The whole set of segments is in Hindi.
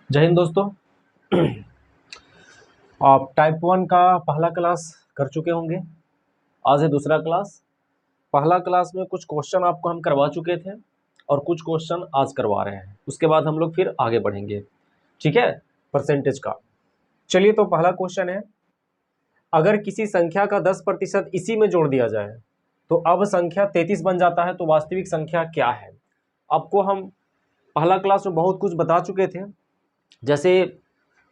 जय हिंद दोस्तों। आप टाइप वन का पहला क्लास कर चुके होंगे। आज है दूसरा क्लास। पहला क्लास में कुछ क्वेश्चन आपको हम करवा चुके थे और कुछ क्वेश्चन आज करवा रहे हैं। उसके बाद हम लोग फिर आगे बढ़ेंगे, ठीक है, परसेंटेज का। चलिए, तो पहला क्वेश्चन है, अगर किसी संख्या का 10% इसी में जोड़ दिया जाए तो अब संख्या 33 बन जाता है, तो वास्तविक संख्या क्या है। आपको हम पहला क्लास में बहुत कुछ बता चुके थे। जैसे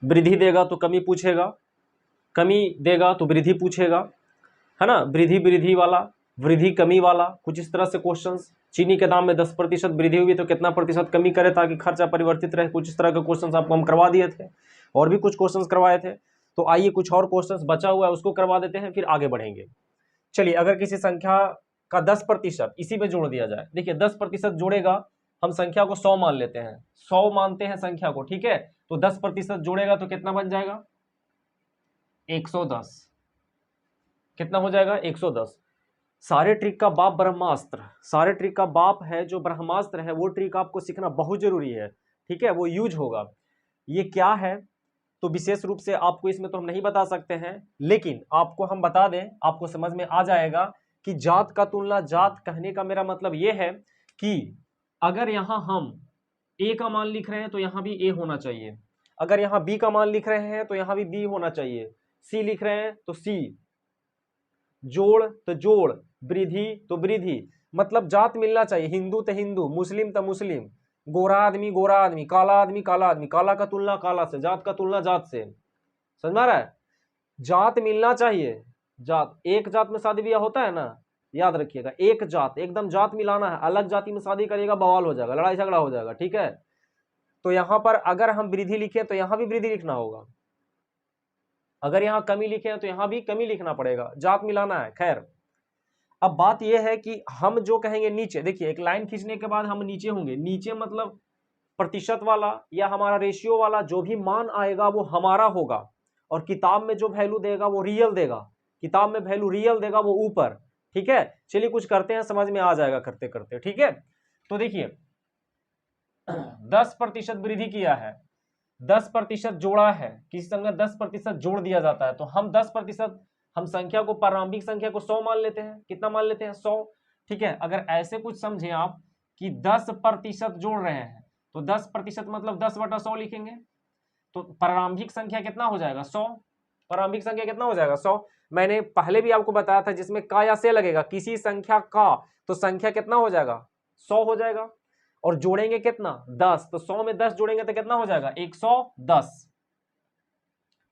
वृद्धि देगा तो कमी पूछेगा, कमी देगा तो वृद्धि पूछेगा, है ना। वृद्धि वृद्धि वाला, वृद्धि कमी वाला, कुछ इस तरह से क्वेश्चंस। चीनी के दाम में 10% वृद्धि हुई तो कितना प्रतिशत कमी करे ताकि खर्चा परिवर्तित रहे, कुछ इस तरह के क्वेश्चंस आपको हम करवा दिए थे। और भी कुछ क्वेश्चंस करवाए थे। तो आइए कुछ और क्वेश्चंस बचा हुआ है उसको करवा देते हैं, फिर आगे बढ़ेंगे। चलिए, अगर किसी संख्या का 10% इसी में जोड़ दिया जाए, देखिए 10% जोड़ेगा, हम संख्या को 100 मान लेते हैं, 100 मानते हैं संख्या को, ठीक है। तो 10% जोड़ेगा तो कितना बन जाएगा, 110। कितना हो जाएगा, 110। सारे ट्रिक का बाप ब्रह्मास्त्र, सारे ट्रिक का बाप है जो ब्रह्मास्त्र है, वो ट्रिक आपको सीखना बहुत जरूरी है, ठीक है। वो यूज होगा। ये क्या है तो विशेष रूप से आपको इसमें तो हम नहीं बता सकते हैं, लेकिन आपको हम बता दें, आपको समझ में आ जाएगा कि जात का तुलना जात कहने का मेरा मतलब ये है कि अगर यहां हम ए का मान लिख रहे हैं तो यहां भी ए होना चाहिए, अगर यहां बी का मान लिख रहे हैं तो यहां भी बी होना चाहिए, सी लिख रहे हैं तो सी, जोड़ तो जोड़, वृद्धि तो वृद्धि, मतलब जात मिलना चाहिए। हिंदू तो हिंदू, मुस्लिम तो मुस्लिम, गोरा आदमी गोरा आदमी, काला आदमी काला आदमी, काला का तुलना काला से, जात का तुलना जात से। समझ में आ रहा है, जात मिलना चाहिए। जात, एक जात में शादी ब्याह होता है ना, याद रखिएगा, एक जात, एकदम जात मिलाना है। अलग जाति में शादी करिएगा बवाल हो जाएगा, लड़ाई झगड़ा हो जाएगा, ठीक है। तो यहां पर अगर हम वृद्धि लिखे तो यहां भी वृद्धि लिखना होगा, अगर यहां कमी लिखे तो यहां भी कमी लिखना पड़ेगा, जात मिलाना है। खैर, अब बात यह है कि हम जो कहेंगे नीचे, देखिए एक लाइन खींचने के बाद हम नीचे होंगे, नीचे मतलब प्रतिशत वाला या हमारा रेशियो वाला जो भी मान आएगा वो हमारा होगा, और किताब में जो वैल्यू देगा वो रियल देगा, किताब में वैल्यू रियल देगा वो ऊपर, ठीक है। चलिए कुछ करते हैं, समझ में आ जाएगा करते करते, ठीक है। तो देखिए 10% वृद्धि किया है, 10% जोड़ा है, किसी संख्या 10% जोड़ दिया जाता है तो हम 10%, हम संख्या को, प्रारंभिक संख्या को 100 मान लेते हैं। कितना मान लेते हैं, 100, ठीक है। अगर ऐसे कुछ समझे आप कि 10% जोड़ रहे हैं तो 10% मतलब 10/100 लिखेंगे, तो प्रारंभिक संख्या कितना हो जाएगा, 100। प्रारंभिक संख्या कितना हो जाएगा, 100। मैंने पहले भी आपको बताया था जिसमें का या से लगेगा, किसी संख्या का, तो संख्या कितना हो जाएगा, 100 हो जाएगा। और जोड़ेंगे कितना, 10, तो 100 में 10 जोड़ेंगे तो कितना हो जाएगा, 110।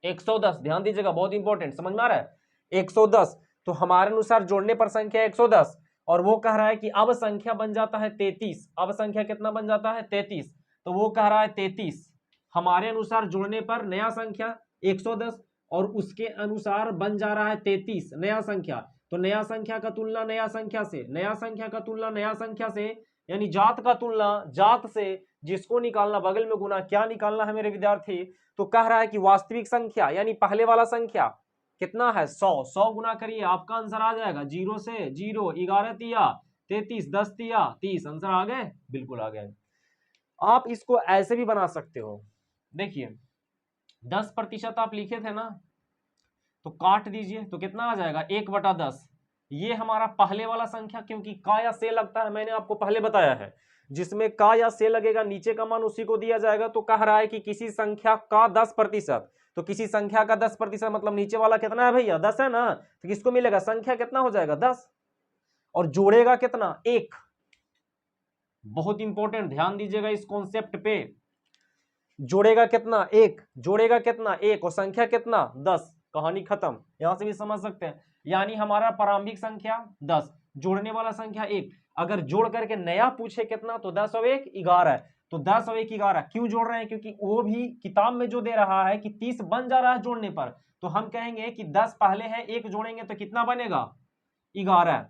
110, ध्यान दीजिएगा, बहुत इंपॉर्टेंट, समझ में आ रहा है, 110। तो हमारे अनुसार जोड़ने पर संख्या 110, और वो कह रहा है कि अब संख्या बन जाता है 33। अब संख्या कितना बन जाता है, 33, तो वो कह रहा है 33। हमारे अनुसार जोड़ने पर नया संख्या 110 और उसके अनुसार बन जा रहा है 33 नया संख्या। तो नया संख्या का तुलना नया संख्या से, नया संख्या का तुलना नया संख्या से, यानी जात का तुलना जात से, जिसको निकालना बगल में गुना, क्या निकालना है मेरे विद्यार्थी, तो कह रहा है कि वास्तविक संख्या यानी पहले वाला संख्या कितना है, 100। 100 गुना करिए, आपका आंसर आ जाएगा, 0 से 0, 11 तिया 33, 10 तिया 30, आंसर आ गए, बिल्कुल आ गए। आप इसको ऐसे भी बना सकते हो, देखिए 10% आप लिखे थे ना, तो काट दीजिए तो कितना आ जाएगा, 1/10। ये हमारा पहले वाला संख्या, क्योंकि का या से लगता है, मैंने आपको पहले बताया है, जिसमें का या से लगेगा नीचे का मान उसी को दिया जाएगा। तो कह रहा है कि किसी संख्या का 10%, तो किसी संख्या का 10% मतलब नीचे वाला कितना है भैया, 10 है ना, तो किसको मिलेगा, संख्या कितना हो जाएगा, 10। और जोड़ेगा कितना, 1। बहुत इंपॉर्टेंट, ध्यान दीजिएगा इस कॉन्सेप्ट पे। जोड़ेगा कितना, 1, जोड़ेगा कितना, 1, और संख्या कितना, 10, कहानी खत्म। यहां से भी समझ सकते हैं, यानी हमारा प्रारंभिक संख्या 10, जोड़ने वाला संख्या 1। अगर जोड़ करके नया पूछे कितना, तो 10 और 1 11, तो 10 और 1 11। क्यों जोड़ रहे हैं, क्योंकि वो भी किताब में जो दे रहा है कि 30 बन जा रहा है जोड़ने पर, तो हम कहेंगे कि 10 पहले है, 1 जोड़ेंगे तो कितना बनेगा, 11।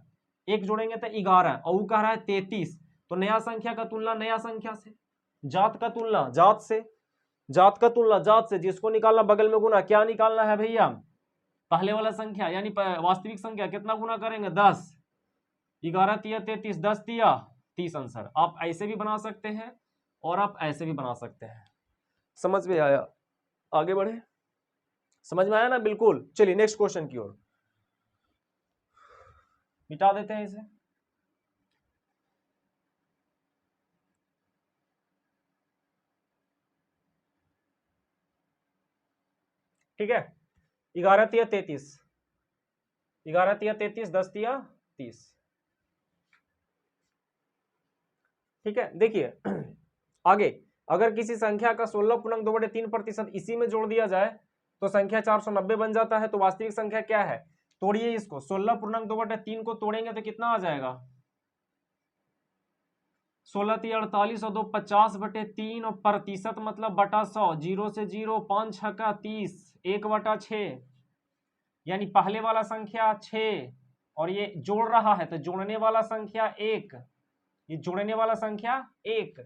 1 जोड़ेंगे तो 11, और वो कह रहा है 33। तो नया संख्या का तुलना नया संख्या से, जात का तुलना जात से, जात का तुलना जात से, जिसको निकालना बगल में गुना, क्या निकालना है भैया, पहले वाला संख्या यानी वास्तविक संख्या, कितना गुना करेंगे, 10, 11 तिया 33, 10 तिया 30, आंसर। आप ऐसे भी बना सकते हैं और आप ऐसे भी बना सकते हैं, समझ में आया? आगे बढ़े, समझ में आया ना? बिल्कुल। चलिए नेक्स्ट क्वेश्चन की ओर, मिटा देते हैं इसे। ठीक है, 11 तिया 33, 11 तिया 33, 10 तिया 30। ठीक है, देखिए आगे, अगर किसी संख्या का 16.2/3% इसी में जोड़ दिया जाए तो संख्या 490 बन जाता है। तो वास्तविक संख्या क्या है? तोड़िए इसको, 16.2/3 को तोड़ेंगे तो कितना आ जाएगा? 16 × 48 और 2 50/3 और प्रतिशत मतलब बटा 100, 0 से 0, 5 6 का 30, 1/6, यानी पहले वाला संख्या 6 और ये जोड़ रहा है तो जोड़ने वाला संख्या 1, ये जोड़ने वाला संख्या 1,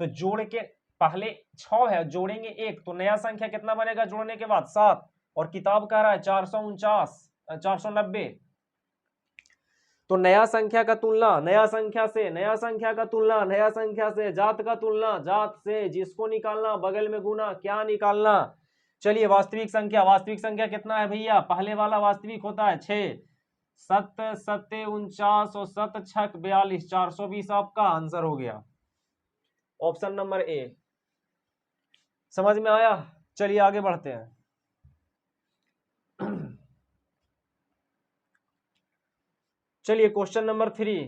तो जोड़ के पहले 6 है, जोड़ेंगे 1 तो नया संख्या कितना बनेगा जोड़ने के बाद? 7। और किताब कह रहा है 490। तो नया संख्या का तुलना नया संख्या से, नया संख्या का तुलना नया संख्या से, जात का तुलना जात से, जिसको निकालना बगल में गुना, क्या निकालना? चलिए वास्तविक संख्या, वास्तविक संख्या कितना है भैया? पहले वाला वास्तविक होता है 6, 7 7 49 और 7 6 42, 420 आपका आंसर हो गया, ऑप्शन नंबर ए। समझ में आया? चलिए आगे बढ़ते हैं। चलिए क्वेश्चन नंबर 3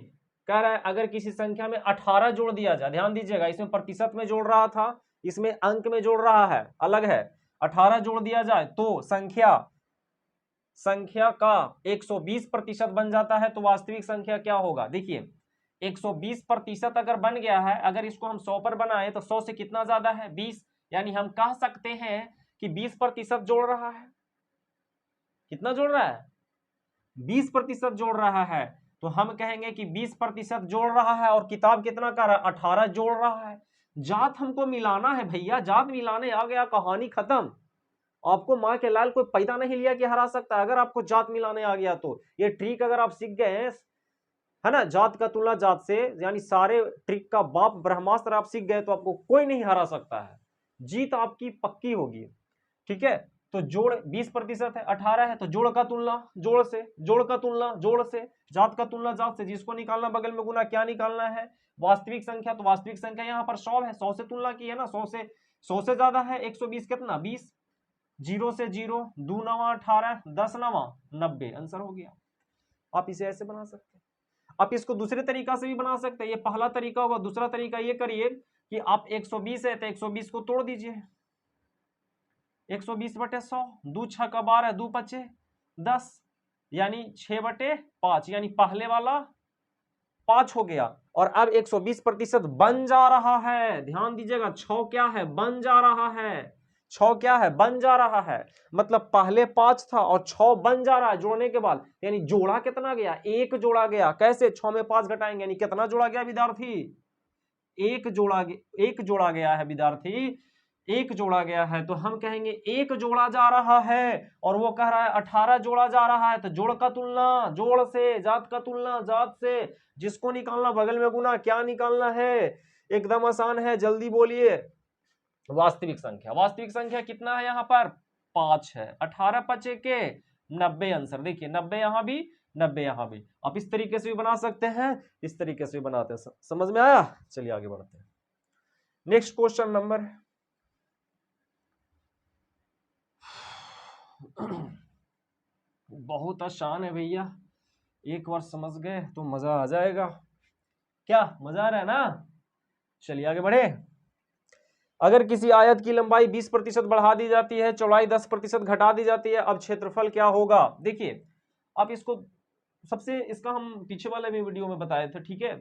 कह रहा है अगर किसी संख्या में 18 जोड़ दिया जाए, ध्यान दीजिएगा, इसमें प्रतिशत में जोड़ रहा था, इसमें अंक में जोड़ रहा है, अलग है। 18 जोड़ दिया जाए तो संख्या का 120% बन जाता है। तो वास्तविक संख्या क्या होगा? देखिए 120% अगर बन गया है, अगर इसको हम 100 पर बनाए तो 100 से कितना ज्यादा है? 20, यानी हम कह सकते हैं कि 20% जोड़ रहा है। कितना जोड़ रहा है? 20% जोड़ रहा है। तो हम कहेंगे कि 20% जोड़ रहा है और किताब कितना कर रहा है? 18 जोड़ रहा है। जात हमको मिलाना है भैया, जात मिलाने आ गया, कहानी खत्म। आपको माँ के लाल कोई पैदा नहीं लिया कि हरा सकता है। अगर आपको जात मिलाने आ गया तो ये ट्रिक अगर आप सीख गए हैं, है ना, जात का तुलना जात से, यानी सारे ट्रिक का बाप ब्रह्मास्त्र आप सीख गए तो आपको कोई नहीं हरा सकता है, जीत आपकी पक्की होगी। ठीक है, तो जोड़ 20% है, 18 है, तो जोड़ का तुलना जोड़ से, जोड़ का तुलना जोड़ से, जात का तुलना जात से, जिसको निकालना बगल में गुना, क्या निकालना है? वास्तविक संख्या। तो वास्तविक संख्या यहाँ पर 100 है, 100 से तुलना की है ना, 100 से ज्यादा है 120 कितना? 20, 0 से 0, 2 9 18, 10 9 90, आंसर हो गया। आप इसे ऐसे बना सकते हैं, आप इसको दूसरे तरीका से भी बना सकते हैं, ये पहला तरीका होगा। दूसरा तरीका ये करिए कि आप 120 है तो 120 को तोड़ दीजिए, 120/100, 2 6 का 12, 2 5 10, यानी 6/5, यानी पहले वाला 5 हो गया। और अब 120% बन जा रहा है, ध्यान दीजिएगा, 6 क्या है? बन जा रहा है। 6 क्या है? बन जा रहा है, मतलब पहले 5 था और 6 बन जा रहा है जोड़ने के बाद, यानी जोड़ा कितना गया? 1 जोड़ा गया। कैसे? 6 में 5 घटाएंगे, यानी कितना जोड़ा गया विद्यार्थी? 1 जोड़ा गया है विद्यार्थी, 1 जोड़ा गया है। तो हम कहेंगे 1 जोड़ा जा रहा है और वो कह रहा है 18 जोड़ा जा रहा है। तो जोड़ का तुलना जोड़ से, जात का तुलना जात से, जिसको निकालना बगल में गुना, क्या निकालना है? एकदम आसान है, जल्दी बोलिए। वास्तविक संख्या। वास्तविक संख्या कितना है यहाँ पर? 5 है। 18 5 के 90 आंसर। देखिए 90 यहाँ भी, 90 यहाँ भी। आप इस तरीके से भी बना सकते हैं, इस तरीके से भी बनाते हैं। समझ में आया? चलिए आगे बढ़ते हैं। नेक्स्ट क्वेश्चन नंबर बहुत आसान है भैया, एक बार समझ गए तो मजा आ जाएगा। क्या मजा आ रहा है ना? चलिए आगे बढ़े। अगर किसी आयत की लंबाई 20% बढ़ा दी जाती है, चौड़ाई 10% घटा दी जाती है, अब क्षेत्रफल क्या होगा? देखिए आप इसको सबसे, इसका हम पीछे वाले भी वीडियो में बताए थे। ठीक है,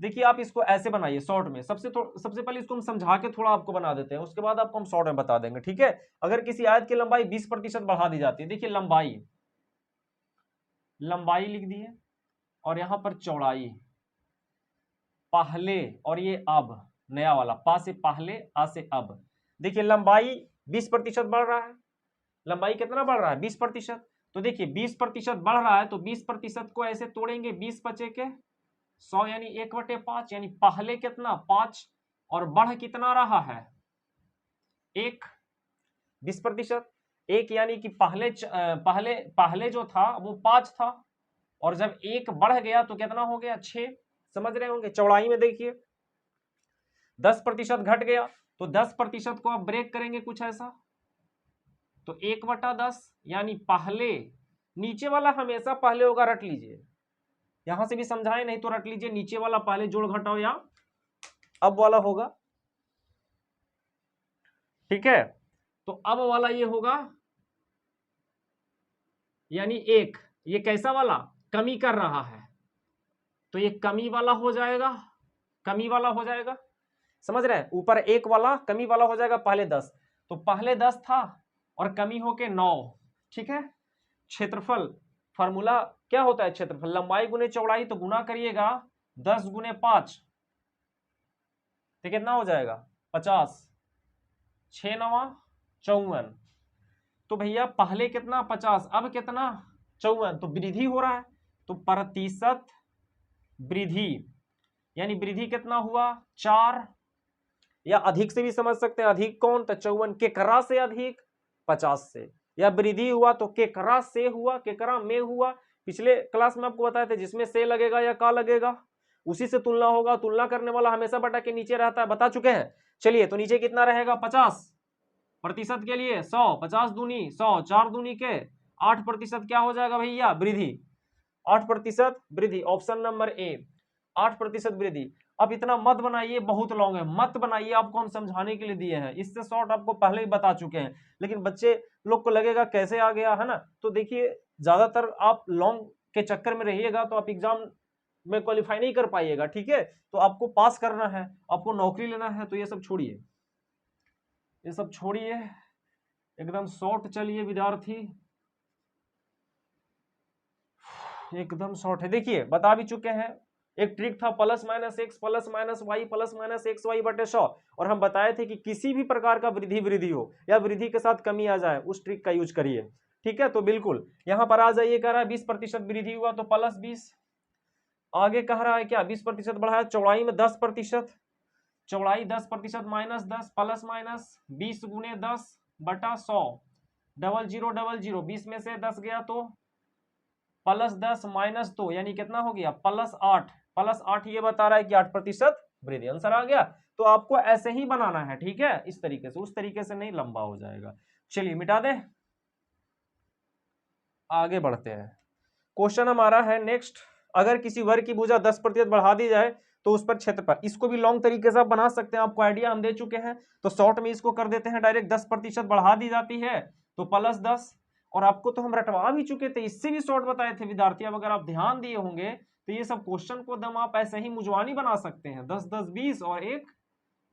देखिए आप इसको ऐसे बनाइए शॉर्ट में। सबसे पहले इसको हम समझा के थोड़ा आपको बना देते हैं, उसके बाद आपको हम शॉर्ट में बता देंगे। ठीक है, अगर किसी आयत की लंबाई 20% बढ़ा दी जाती है, देखिए लंबाई लिख दिए और यहां पर चौड़ाई पहले, और ये अब नया वाला, पा से पहले आ से अब। देखिए लंबाई 20% बढ़ रहा है, लंबाई कितना बढ़ रहा है? 20%। तो देखिए 20% बढ़ रहा है तो 20% को ऐसे तोड़ेंगे, 20 5 के 100, यानी 1/5, यानी पहले कितना? 5 और बढ़ कितना रहा है? 1 20%, एक यानी कि पहले जो था वो 5 था, और जब 1 बढ़ गया तो कितना हो गया 6। समझ रहे होंगे। चौड़ाई में देखिए 10% घट गया, तो 10% को आप ब्रेक करेंगे कुछ ऐसा, तो 1/10 यानी पहले, नीचे वाला हमेशा पहले होगा, रट लीजिए। यहां से भी समझाए नहीं तो रट लीजिए, नीचे वाला पहले जोड़ घटाओ या अब वाला होगा, ठीक है। तो अब वाला ये होगा यानी 1, ये कैसा वाला कमी कर रहा है, तो ये कमी वाला हो जाएगा, कमी वाला हो जाएगा। समझ रहे हैं, ऊपर 1 वाला कमी वाला हो जाएगा, पहले 10, तो पहले 10 था और कमी होके 9, ठीक है। क्षेत्रफल फार्मूला क्या होता है, क्षेत्रफल लंबाई गुने चौड़ाई, तो गुना करिएगा 10 गुने 5, तो कितना हो जाएगा 50, 6 9 54। तो भैया पहले कितना 50, अब कितना 54, तो वृद्धि हो रहा है, तो प्रतिशत वृद्धि, यानी वृद्धि कितना हुआ 4, या अधिक से भी समझ सकते हैं, अधिक कौन, तो 54 केकरा से अधिक 50 से, या वृद्धि हुआ तो केकरा से हुआ, केकरा में हुआ। पिछले क्लास में आपको बताए थे जिसमें से लगेगा या का लगेगा उसी से तुलना होगा, तुलना करने वाला हमेशा बटा के नीचे रहता है, बता चुके हैं। चलिए तो नीचे कितना रहेगा 50% के लिए 100, 50 दूनी 100, 4 दूनी के 8%, क्या हो जाएगा भैया वृद्धि, 8% वृद्धि, ऑप्शन नंबर ए 8% वृद्धि। अब इतना मत बनाइए, बहुत लॉन्ग है, मत बनाइए, आपको हम समझाने के लिए दिए हैं, इससे शॉर्ट आपको पहले ही बता चुके हैं, लेकिन बच्चे लोग को लगेगा कैसे आ गया है ना। तो देखिए ज्यादातर आप लॉन्ग के चक्कर में रहिएगा तो आप एग्जाम में क्वालिफाई नहीं कर पाइएगा, ठीक है। तो आपको पास करना है, आपको नौकरी लेना है, तो ये सब छोड़िए, ये सब छोड़िए, एकदम शॉर्ट चलिए विद्यार्थी, एकदम शॉर्ट है। देखिए बता भी चुके हैं, एक ट्रिक था plus minus x plus minus y plus minus x y बटे 100, और हम बताए थे कि किसी भी प्रकार का वृद्धि हो या वृद्धि के साथ कमी आ जाए उस ट्रिक का यूज करिए, ठीक है। तो बिल्कुल यहां पर आ जाइए, कह रहा है 20% वृद्धि हुआ तो प्लस 20, आगे कह रहा है क्या 20% बढ़ाया, चौड़ाई में 10%, चौड़ाई 10% माइनस 10 प्लस माइनस 20 गुने 10 बटा 100, डबल जीरो 20 में से 10 गया तो प्लस 10 माइनस 2 यानी कितना हो गया प्लस 8, प्लस 8 ये बता रहा है कि 8% वृद्धि, आंसर आ गया। तो आपको ऐसे ही बनाना है, ठीक है, इस तरीके से, उस तरीके से नहीं, लंबा हो जाएगा। चलिए मिटा दे, आगे बढ़ते हैं। क्वेश्चन हमारा है नेक्स्ट, अगर किसी वर्ग की भुजा 10% बढ़ा दी जाए तो उस पर क्षेत्रफल, इसको भी लॉन्ग तरीके से आप बना सकते हैं, आपको आइडिया हम दे चुके हैं, तो शॉर्ट में इसको कर देते हैं डायरेक्ट, 10% बढ़ा दी जाती है तो प्लस 10, और आपको तो हम रटवा भी चुके थे, इससे भी शॉर्ट बताए थे विद्यार्थी। अब अगर आप ध्यान दिए होंगे तो ये सब क्वेश्चन को दम आप ऐसे ही मुजवानी बना सकते हैं, 10 10 20 और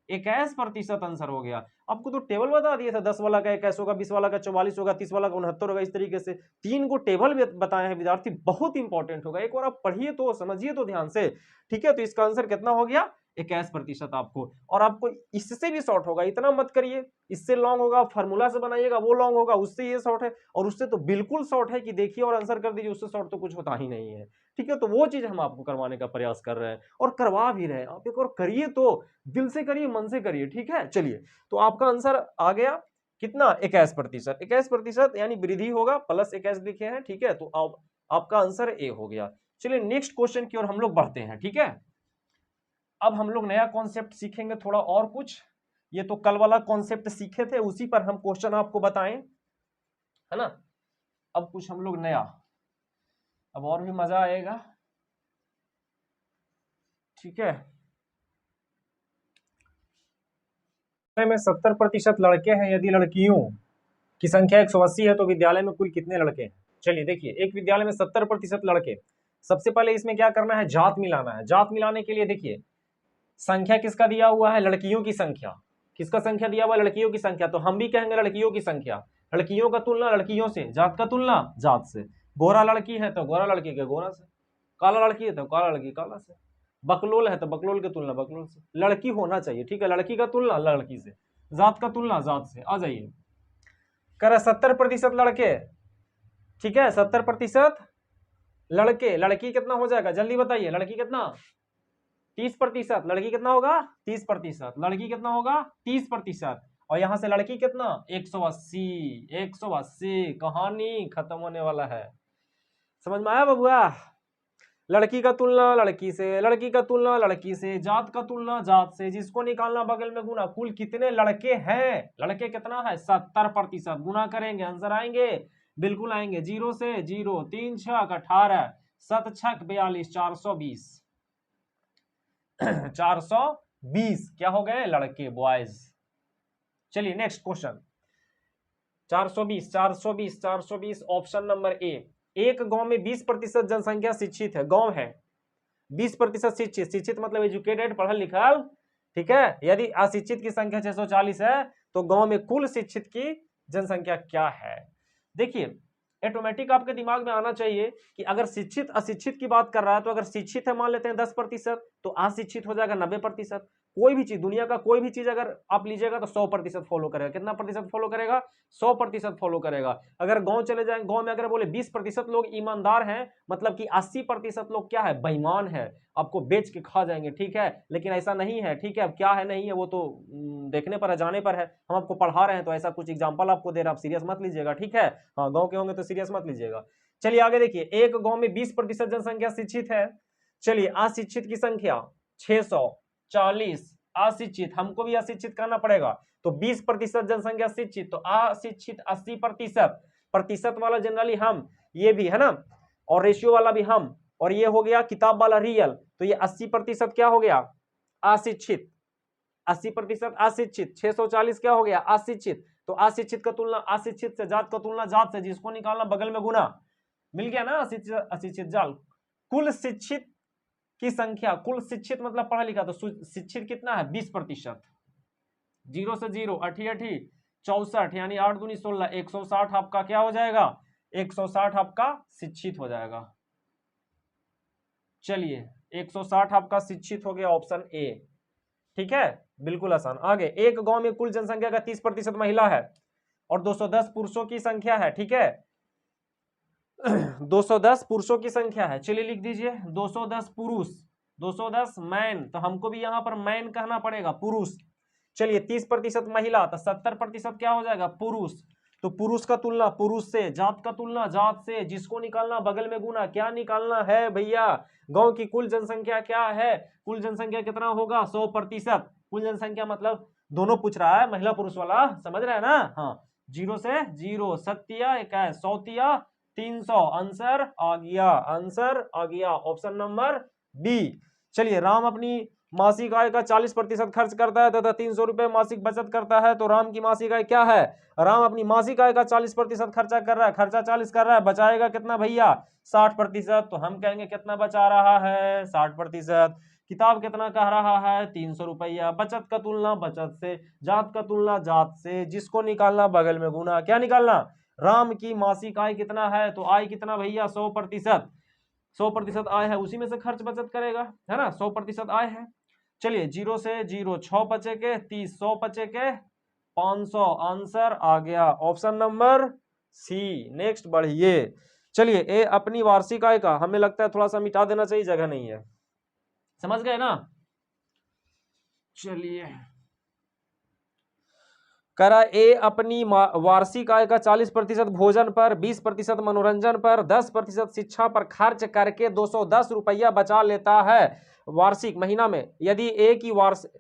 21% आंसर हो गया। आपको तो टेबल बता दिया था, 10 वाला का 21 होगा, 20 वाला का 44 होगा, 30 वाला का 69 होगा, इस तरीके से 3 को टेबल भी बताए हैं विद्यार्थी, बहुत इंपॉर्टेंट होगा, एक बार आप पढ़िए तो समझिए तो ध्यान से, ठीक है। तो इसका आंसर कितना हो गया 21% आपको, और आपको इससे भी शॉर्ट होगा, इतना मत करिए, इससे लॉन्ग होगा, फार्मूला से बनाइएगा वो लॉन्ग होगा, उससे ये शॉर्ट है, और उससे तो बिल्कुल शॉर्ट है कि देखिए और आंसर कर दीजिए, उससे शॉर्ट तो कुछ होता ही नहीं है, ठीक है। तो वो चीज हम आपको करवाने का प्रयास कर रहे हैं और करवा भी रहे हैं, आप एक और करिए तो दिल से करिए, मन से करिए, ठीक है। चलिए तो आपका आंसर आ गया कितना 21%, 21% यानी वृद्धि होगा, प्लस 21 लिखे हैं, ठीक है। तो आपका आंसर ए हो गया। चलिए नेक्स्ट क्वेश्चन की ओर हम लोग बढ़ते हैं, ठीक है। अब हम लोग नया कॉन्सेप्ट सीखेंगे थोड़ा और कुछ, ये तो कल वाला कॉन्सेप्ट सीखे थे उसी पर हम क्वेश्चन आपको बताएं, है ना। अब कुछ हम लोग नया, अब और भी मजा आएगा, ठीक है। में 70% लड़के हैं, यदि लड़कियों की संख्या 180 है तो विद्यालय में कुल कितने लड़के हैं। चलिए देखिए, एक विद्यालय में 70% लड़के, सबसे पहले इसमें क्या करना है, जात मिलाना है। जात मिलाने के लिए देखिए संख्या किसका दिया हुआ है, लड़कियों की संख्या, किसका संख्या दिया हुआ है, लड़कियों की संख्या, तो हम भी कहेंगे लड़कियों की संख्या, लड़कियों का तुलना लड़कियों से, जात का तुलना जात से, गोरा लड़की है तो गोरा लड़की के गोरा से, काला लड़की है तो काला लड़की काला से, बकलोल है तो बकलोल की तुलना बकलोल से, लड़की होना चाहिए, ठीक है, लड़की का तुलना लड़की से, जात का तुलना जात से। आ जाइए, कर 70% लड़के, ठीक है, 70% लड़के, लड़की कितना हो जाएगा जल्दी बताइए, लड़की कितना 30%, लड़की कितना होगा 30%, लड़की कितना होगा 30%। और यहां से लड़की कितना 180, 180, कहानी खत्म होने वाला है। समझ में आया बबुआ? लड़की का तुलना लड़की से, लड़की का तुलना लड़की से, जात का तुलना जात से, जिसको निकालना बगल में गुना। कुल कितने लड़के हैं? लड़के कितना है 70%। गुना करेंगे आंसर आएंगे, बिल्कुल आएंगे। 0 से 0, 3 छक 18, 7 छक 42, 420 420 क्या हो गए लड़के, बॉयज। चलिए next question 420 420 420 option number A. एक गांव में 20% जनसंख्या शिक्षित है। गांव है 20% शिक्षित, शिक्षित मतलब एजुकेटेड, पढ़ल लिखल, ठीक है। यदि अशिक्षित की संख्या 640 है तो गांव में कुल शिक्षित की जनसंख्या क्या है? देखिए ऑटोमेटिक आपके दिमाग में आना चाहिए कि अगर शिक्षित अशिक्षित की बात कर रहा है तो अगर शिक्षित है मान लेते हैं 10% तो अशिक्षित हो जाएगा 90%। कोई भी चीज, दुनिया का कोई भी चीज अगर आप लीजिएगा तो 100% फॉलो करेगा। कितना प्रतिशत फॉलो करेगा? 100% फॉलो करेगा। अगर गांव चले जाए, गांव में अगर बोले 20% लोग ईमानदार हैं, मतलब कि 80% लोग क्या है, बेईमान है, आपको बेच के खा जाएंगे, ठीक है। लेकिन ऐसा नहीं है, ठीक है। अब क्या है नहीं है वो तो देखने पर है, जाने पर है। हम आपको पढ़ा रहे हैं तो ऐसा कुछ एग्जाम्पल आपको दे रहे हैं, आप सीरियस मत लीजिएगा, ठीक है। हाँ गाँव के होंगे तो सीरियस मत लीजिएगा। चलिए आगे देखिए, एक गांव में 20% जनसंख्या शिक्षित है। चलिए अशिक्षित की संख्या 640, अशिक्षित, हमको भी अशिक्षित करना पड़ेगा। तो 20% जनसंख्या शिक्षित, तो अशिक्षित 80%, प्रतिशत वाला जनरली हम, ये भी है ना, और रेशियो वाला भी हम, और ये हो गया किताब वाला रियल। तो ये 80% क्या हो गया अशिक्षित, 80% अशिक्षित, 640 क्या हो गया अशिक्षित। तो अशिक्षित का तुलना अशिक्षित से, जात का तुलना जात से, जिसको निकालना बगल में गुना, मिल गया ना अशिक्षित अशिक्षित जाल। कुल शिक्षित की संख्या, कुल शिक्षित मतलब पढ़ा लिखा, तो शिक्षित कितना है 20%। 0 से 0, 88, 64 यानी 8 दूनी 16, 160 आपका क्या हो जाएगा, 160 आपका शिक्षित हो जाएगा। चलिए 160 आपका शिक्षित हो गया, ऑप्शन ए, ठीक है, बिल्कुल आसान। आगे, एक गांव में कुल जनसंख्या का 30% महिला है और 210 पुरुषों की संख्या है, ठीक है। 210 पुरुषों की संख्या है। चलिए लिख दीजिए 210 पुरुष, 210 मैन, तो हमको भी यहां पर मैन कहना पड़ेगा, पुरुष। चलिए 30% महिला, तो 70% क्या हो जाएगा पुरुष। तो पुरुष का तुलना पुरुष से, जात का तुलना जात से, जिसको निकालना बगल में गुना। क्या निकालना है भैया? गांव की कुल जनसंख्या क्या है? कुल जनसंख्या कितना होगा 100%। कुल जनसंख्या मतलब दोनों पूछ रहा है, महिला पुरुष वाला, समझ रहे हैं ना। हाँ 0 से 0, सत्या एक है, सौतिया 300, आंसर आ गया, आंसर आ गया, ऑप्शन नंबर बी। चलिए राम अपनी मासिक आय का 40% खर्च करता है तथा 300 रुपए मासिक बचत करता है, तो राम की मासिक आय क्या है? राम अपनी मासिक आय का 40% खर्चा कर रहा है, खर्चा 40 कर रहा है, बचाएगा कितना भैया 60%। तो हम कहेंगे कितना बचा रहा है 60%। किताब कितना कह रहा है 300 रुपया। बचत का तुलना बचत से, जात का तुलना जात से, जिसको निकालना बगल में गुना। क्या निकालना? राम की मासिक आय कितना है, तो आय कितना भैया 100%। 100% आय है, उसी में से खर्च बचत करेगा, है ना। 100% आय है। चलिए 0 से 0, 6 बचे के 30, 100 बचे के 500, आंसर आ गया, ऑप्शन नंबर सी। नेक्स्ट बढ़िए। चलिए ए अपनी वार्षिक आय का, हमें लगता है थोड़ा सा मिटा देना चाहिए, जगह नहीं है, समझ गए ना। चलिए करा ए अपनी वार्षिक आय का 40% भोजन पर, 20% मनोरंजन पर, 10% शिक्षा पर खर्च करके 210 रुपया बचा लेता है वार्षिक महीना में। यदि ए की वार्षिक,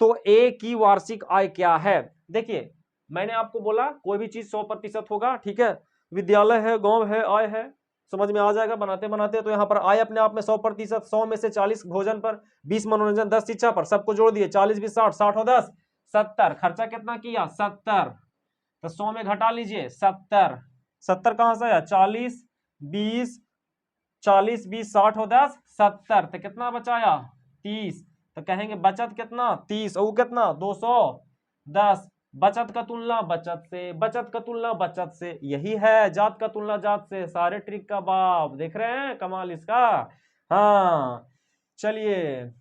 तो ए की वार्षिक आय क्या है? देखिए मैंने आपको बोला कोई भी चीज 100% होगा, ठीक है। विद्यालय है, गांव है, आय है, समझ में आ जाएगा बनाते बनाते। तो यहाँ पर आय अपने आप में 100%, 100 में से 40 भोजन पर, 20 मनोरंजन, 10 शिक्षा पर, सबको जोड़ दिए, 40 20 60, 60 और 10 70। खर्चा कितना किया 70, तो 100 में घटा लीजिए 70, 70 कहां से आया 40 20, 40 20 60 और 10 70, तो कितना बचाया 30। तो कहेंगे बचत कितना 30, और कितना 210। बचत का तुलना बचत से, बचत का तुलना बचत से, यही है जात का तुलना जात से। सारे ट्रिक का बाप, देख रहे हैं कमाल इसका। हाँ चलिए,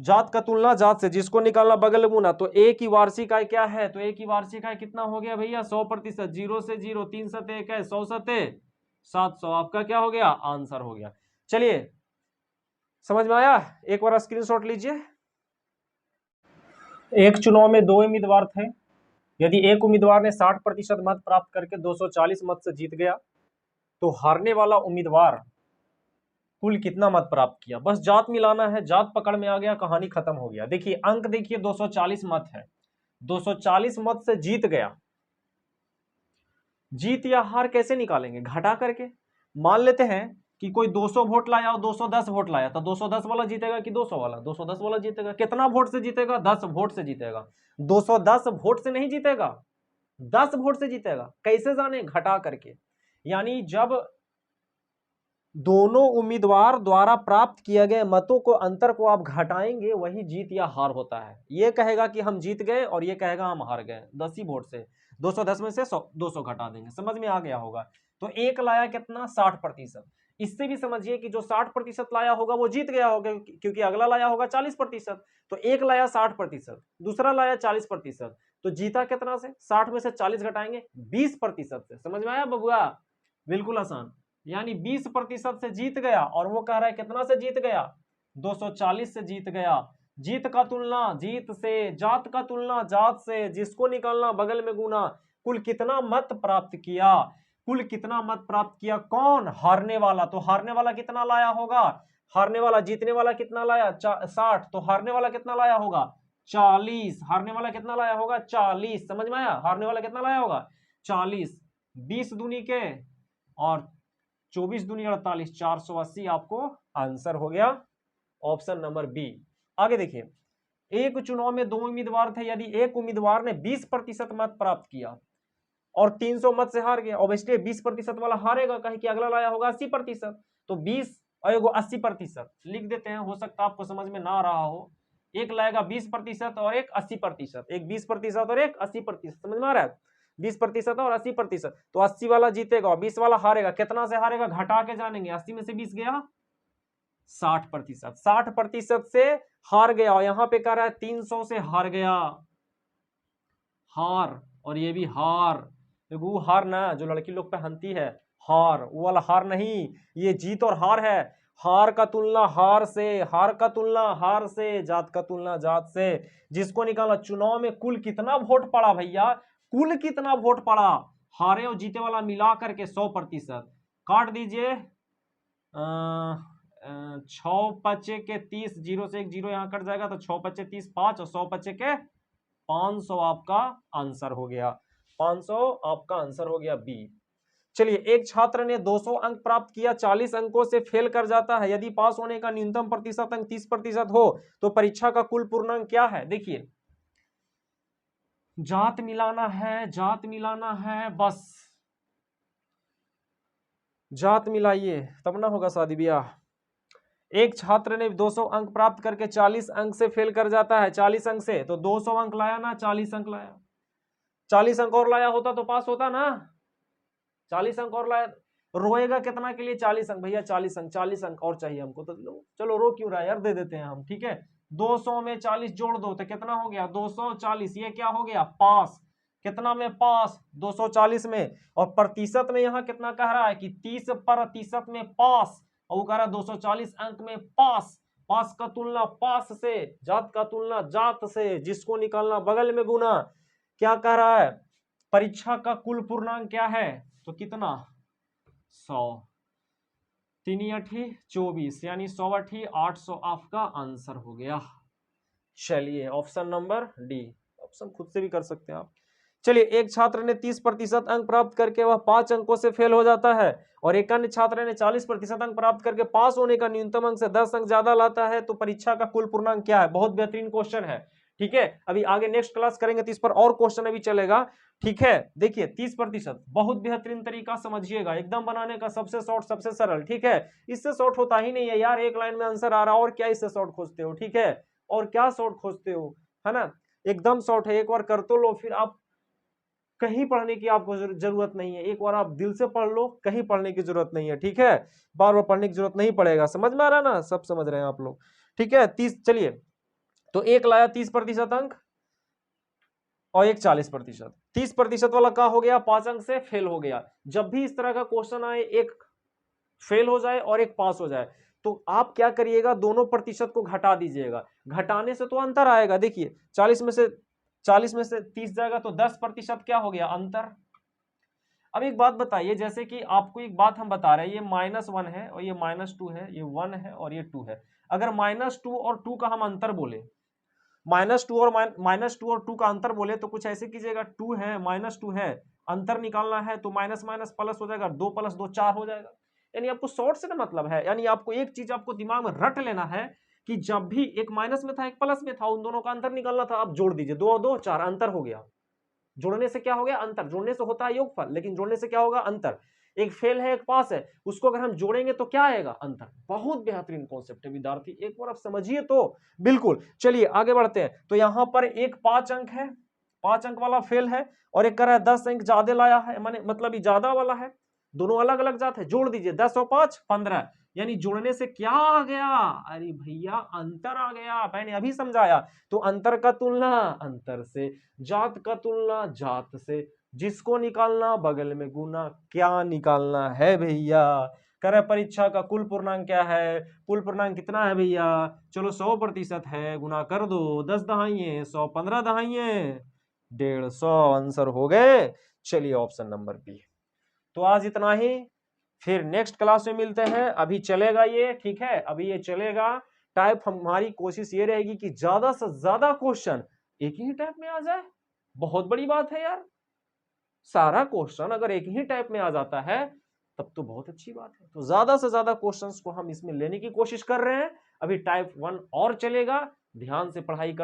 जात का तुलना जात से, जिसको निकालना बगल गुना। तो ए की वार्षिक आय क्या है? तो ए की वार्षिक आय कितना हो गया भैया 100%। 0 से 0, 3 सते 1 है, 100 सते 700, आपका क्या हो गया आंसर हो गया। चलिए समझ में आया? एक बार स्क्रीनशॉट लीजिए। एक चुनाव में दो उम्मीदवार थे। यदि एक उम्मीदवार ने 60% मत प्राप्त करके 240 मत से जीत गया तो हारने वाला उम्मीदवार कुल कितना मत प्राप्त किया। बस जात मिलाना है, जात पकड़ में आ गया, कहानी खत्म हो गया। देखिए अंक देखिए 240 मत है, 240 मत से जीत गया। जीत या हार कैसे निकालेंगे? घटा करके। मान लेते हैं कि कोई 200 वोट लाया और 210 वोट लाया, तो 210 वाला जीतेगा कि 200 वाला? 210 वाला जीतेगा। कितना वोट से जीतेगा? 10 वोट से जीतेगा। 210 वोट से नहीं जीतेगा, 10 वोट से जीतेगा। कैसे जाने? घटा करके। यानी जब दोनों उम्मीदवार द्वारा प्राप्त किए गए मतों को, अंतर को आप घटाएंगे, वही जीत या हार होता है। ये कहेगा कि हम जीत गए और ये कहेगा हम हार गए 10 ही वोट से। 210 में से 200 घटा देंगे। समझ में आ गया होगा। तो एक लाया कितना? 60%। इससे भी समझिए कि जो 60% लाया होगा वो जीत गया होगा, क्योंकि अगला लाया होगा 40%। तो एक लाया 60%, दूसरा लाया 40%, तो जीता कितना से? 60 में से 40 घटाएंगे 20% से। समझ में आया बबुआ? बिल्कुल आसान। यानी 20% से जीत गया, और वो कह रहा है कितना से जीत गया? 240 से जीत गया। जीत का तुलना जीत से, जात का तुलना जात से, जिसको निकालना बगल में गुना। कुल कितना मत प्राप्त किया? कुल कितना मत प्राप्त किया? कौन? हारने वाला। तो हारने वाला कितना लाया होगा? हारने वाला, जीतने वाला कितना लाया? 60। तो हारने वाला कितना लाया होगा? 40। हारने वाला कितना लाया होगा? 40। समझ में आया? हारने वाला कितना लाया होगा? 40। 20 दूनी के और 24 दूनी 48, 480 आपको आंसर हो गया। Option number B. आगे देखिए, एक चुनाव में दो उम्मीदवार थे। यदि एक उम्मीदवार ने 20% मत प्राप्त किया और 300 मत से हार गया, ऑब्वियसली 20% वाला हारेगा, कहे कि अगला लाया होगा 80%। तो 20 और एगो 80% लिख देते हैं, हो सकता है आपको समझ में ना आ रहा हो। एक लाएगा 20% और एक 80%, एक 20% और एक 80%। समझ में आ रहा है? 20% और 80%। तो 80 वाला जीतेगा और 20 वाला हारेगा। कितना से हारेगा? घटा के जानेंगे। 80 में से 20 गया 60%। 60% से हार गया, और यहां पे कह रहा है 300 से हार गया। हार, और ये भी हार। वो हार ना जो लड़की लोग पे हंती है, हार, वो वाला हार नहीं, ये जीत और हार है। हार का तुलना हार से, हार का तुलना हार से, जात का तुलना जात से। जिसको निकाला चुनाव में कुल कितना वोट पड़ा भैया? कुल कितना वोट पड़ा? हारे और जीते वाला मिला करके 100%। काट दीजिए। 6×5 = 30, 0 से 1 0 यहां कट जाएगा, तो 6×5 = 30, 5 और 100×5 = 500 आपका आंसर हो गया। 500 आपका आंसर हो गया बी। चलिए, एक छात्र ने 200 अंक प्राप्त किया, 40 अंकों से फेल कर जाता है। यदि पास होने का न्यूनतम प्रतिशत अंक 30% हो तो परीक्षा का कुल पूर्णांक क्या है? देखिए, जात मिलाना है, जात मिलाना है, बस जात मिलाइए तब ना होगा शादी ब्याह। एक छात्र ने 200 अंक प्राप्त करके 40 अंक से फेल कर जाता है। 40 अंक से तो 200 अंक लाया ना, 40 अंक लाया। 40 अंक और लाया होता तो पास होता ना। 40 अंक और लाया। रोएगा कितना के लिए? 40 अंक भैया, 40 अंक, 40 अंक और चाहिए हमको। तो चलो रो क्यों रहा है यार, दे देते हैं हम, ठीक है। 200 में 40 जोड़ दो तो कितना हो गया? 240। ये क्या हो गया? पास। कितना में पास? 240 में। और प्रतिशत में यहाँ कितना कह रहा है कि 30% में पास, और वो कह रहा है 240 अंक में पास। पास का तुलना पास से, जात का तुलना जात से, जिसको निकालना बगल में गुना। क्या कह रहा है? परीक्षा का कुल पूर्णांक क्या है? तो कितना? 100। 3×8 = 24, यानी 100×8 = 800 आपका आंसर हो गया। चलिए, ऑप्शन नंबर डी। ऑप्शन खुद से भी कर सकते हैं आप। चलिए, एक छात्र ने 30% अंक प्राप्त करके वह 5 अंकों से फेल हो जाता है, और एक अन्य छात्र ने 40% अंक प्राप्त करके पास होने का न्यूनतम अंक से 10 अंक ज्यादा लाता है, तो परीक्षा का कुल पूर्णांक क्या है? बहुत बेहतरीन क्वेश्चन है, ठीक है। अभी आगे नेक्स्ट क्लास करेंगे तो इस पर और क्वेश्चन अभी चलेगा, ठीक है। देखिए 30% बहुत बेहतरीन तरीका समझिएगा, एकदम बनाने का, सबसे शॉर्ट, सबसे सरल, ठीक है। इससे शॉर्ट होता ही नहीं है यार, एक लाइन में आंसर आ रहा है, और क्या इससे शॉर्ट खोजते हो, ठीक है। और क्या शॉर्ट खोजते हो, है ना। एकदम शॉर्ट है, एक बार कर तो लो, फिर आप कहीं पढ़ने की आपको जरूरत नहीं है। एक बार आप दिल से पढ़ लो, कहीं पढ़ने की जरूरत नहीं है, ठीक है। बार बार पढ़ने की जरूरत नहीं पड़ेगा। समझ में आ रहा है ना? सब समझ रहे हैं आप लोग, ठीक है। 30, चलिए, तो एक लाया 30% अंक और एक 40%। 30% वाला क्या हो गया? 5 अंक से फेल हो गया। जब भी इस तरह का क्वेश्चन आए, एक फेल हो जाए और एक पास हो जाए, तो आप क्या करिएगा, दोनों प्रतिशत को घटा दीजिएगा, घटाने से तो अंतर आएगा। देखिए 40 में से 30 जाएगा तो 10% क्या हो गया, अंतर। अब एक बात बताइए, जैसे कि आपको एक बात हम बता रहे हैं, ये -1 है और ये -2 है, ये 1 है और ये 2 है। अगर -2 और 2 का हम अंतर बोले, -2 और 2 का अंतर बोले तो कुछ ऐसे कीजिएगा, 2 है -2 है, अंतर निकालना है तो माइनस माइनस प्लस हो जाएगा, 2 + 2 4 हो जाएगा। यानी आपको शॉर्ट से ना मतलब है, यानी आपको एक चीज आपको दिमाग में रट लेना है कि जब भी एक माइनस में था एक प्लस में था, उन दोनों का अंतर निकालना था, आप जोड़ दीजिए, 2 और 2 4, अंतर हो गया। जोड़ने से क्या हो गया, अंतर। जोड़ने से होता है योगफल, लेकिन जोड़ने से क्या होगा, अंतर। एक फेल है एक पास है, उसको अगर हम जोड़ेंगे तो क्या आएगा, अंतर। बहुत बेहतरीन कॉन्सेप्ट है विद्यार्थी, एक बार आप समझिए तो। बिल्कुल, चलिए आगे बढ़ते हैं। तो यहां पर एक 5 अंक है, 5 अंक वाला फेल है, और एक कह रहा है 10 अंक ज्यादा लाया है, माने मतलब ये ज्यादा वाला है, दोनों अलग अलग जात है। जोड़ दीजिए, 10 और 5 15, यानी जोड़ने से क्या आ गया, अरे भैया अंतर आ गया, मैंने अभी समझाया। तो अंतर का तुलना अंतर से, जात का तुलना जात से, जिसको निकालना बगल में गुना, क्या निकालना है भैया। करे परीक्षा का कुल पूर्णांक क्या है, कुल पूर्णांक कितना है भैया, चलो 100% है, गुना कर दो, 10 दहाइए 100, 15 दहाइए 150, आंसर हो गए। चलिए ऑप्शन नंबर बी। तो आज इतना ही, फिर नेक्स्ट क्लास में मिलते हैं। अभी चलेगा ये, ठीक है, अभी ये चलेगा टाइप। हमारी कोशिश ये रहेगी कि ज्यादा से ज्यादा क्वेश्चन एक ही टाइप में आ जाए। बहुत बड़ी बात है यार, सारा क्वेश्चन अगर एक ही टाइप में आ जाता है तब तो बहुत अच्छी बात है। तो ज्यादा से ज्यादा क्वेश्चंस को हम इसमें लेने की कोशिश कर रहे हैं। अभी टाइप 1 और चलेगा, ध्यान से पढ़ाई कर